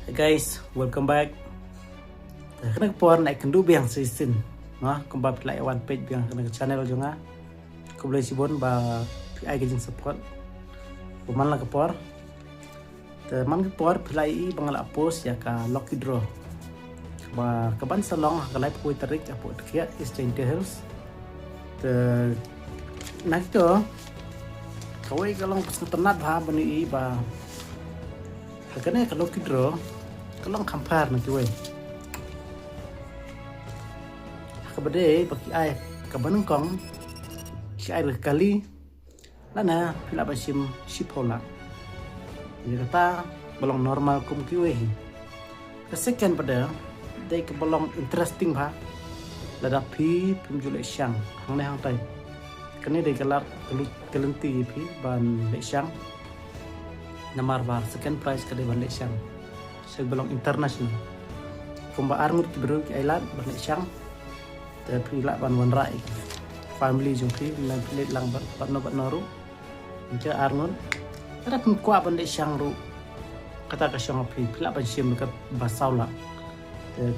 Hey guys, welcome back. Kena kepuan naik kendu biang season. Nah, kembali like one page biang kena channel juga. Kau boleh sibon ba PI gajing support. Peman lah kepuar. Teman kepuar pelai bangala post ya ka lucky draw. Ba kaban salong kalai pui tarik apo kia exchange hills. Nak tu kawai kalong pas tenat ba bani ba. Hakane ka lucky draw. Kalong kampar na kiway. Kabade bagi ai kabanung kong si ai kali lana pila basim sipola. Jadi kata belum normal kum kiway. Kesekian pada day ke belum interesting ba. Lada pi pimjule syang hang ne hang tai. Kene day kelar kelenti pi ban le syang. Namar bar second prize kade ban le syang. Sebelum internasional. Kumba armut kibru ki ailat ban le syang. Tapi lak ban wan rai family jong pi lan pelit lang ban no ru je arnun ada pun kwa ban de syang ru kata ka syang pi pila ban sim dekat basau la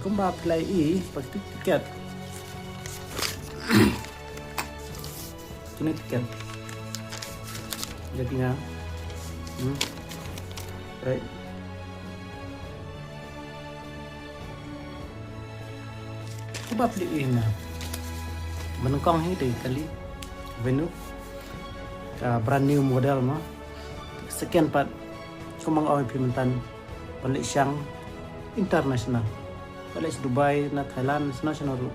kumba play i seperti tiket ini tiket jadinya right coba beli ini menungkong ini dari kali venue brand new model mah sekian part kumang awal pimentan balik syang internasional balik Dubai na Thailand national ru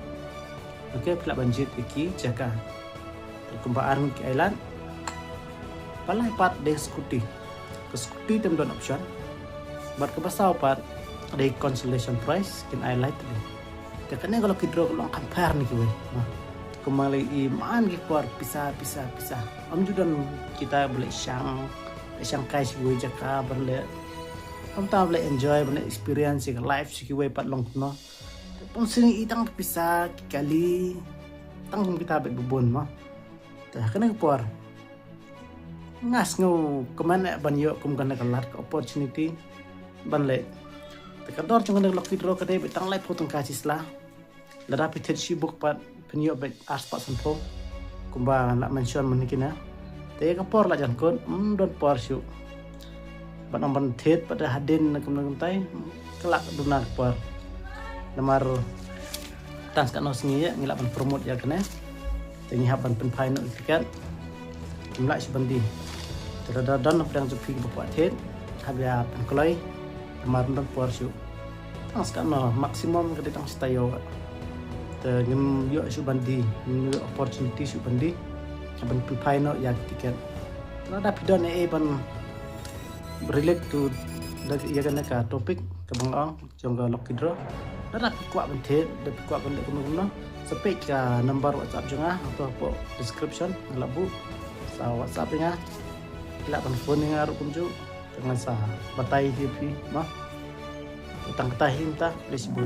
oke pelak banjir iki jaga kumbaan ke island palai part de skuti ke skuti tem don option bar ke basau part de consolation prize kin highlight ni kakaknya kalau kidro kalau compare nih gue kembali iman gitu keluar pisah om juga kita boleh syang kai sih gue jaka boleh om tahu boleh enjoy boleh experience sih life sih gue pat long no pun sini itang pisah kali tanggung kita bebon mah dah kena keluar ngas ngau kemana banyo kemana kelar ke opportunity banle tekador cuma nak lucky draw kadai betang lai potong kasih lah. Lara pitet si book pat penyo bet aspat sanpo. Kumba nak mention menikina. Tapi kapor lah jangan kon don por siu. Bat nomor tet pada hadin nak mengentai kelak dunar por. Namar tans kat nosngi ya ngilak ban promote ya kena. Tengi haban pen final tiket. Jumlah sebendi. Terada don pedang sepi buat tet. Habis pen kelai. Kemarin dan puarsu, tang sekarang maksimum kita tang setayo, dengan yuk subandi, yuk opportunity subandi, aban pipai no ya tiket. Nada pidon ban relate to dari ia kan ka topik kebangang jongga lucky draw. Nada kuat bentet, dan kuat bentet kemudian sepek ka number WhatsApp jengah atau apa description labu, sa WhatsApp nya, ilak ban phone nya aru kunju. Dengan sah batai hipi mah utang ketahin tak boleh sebut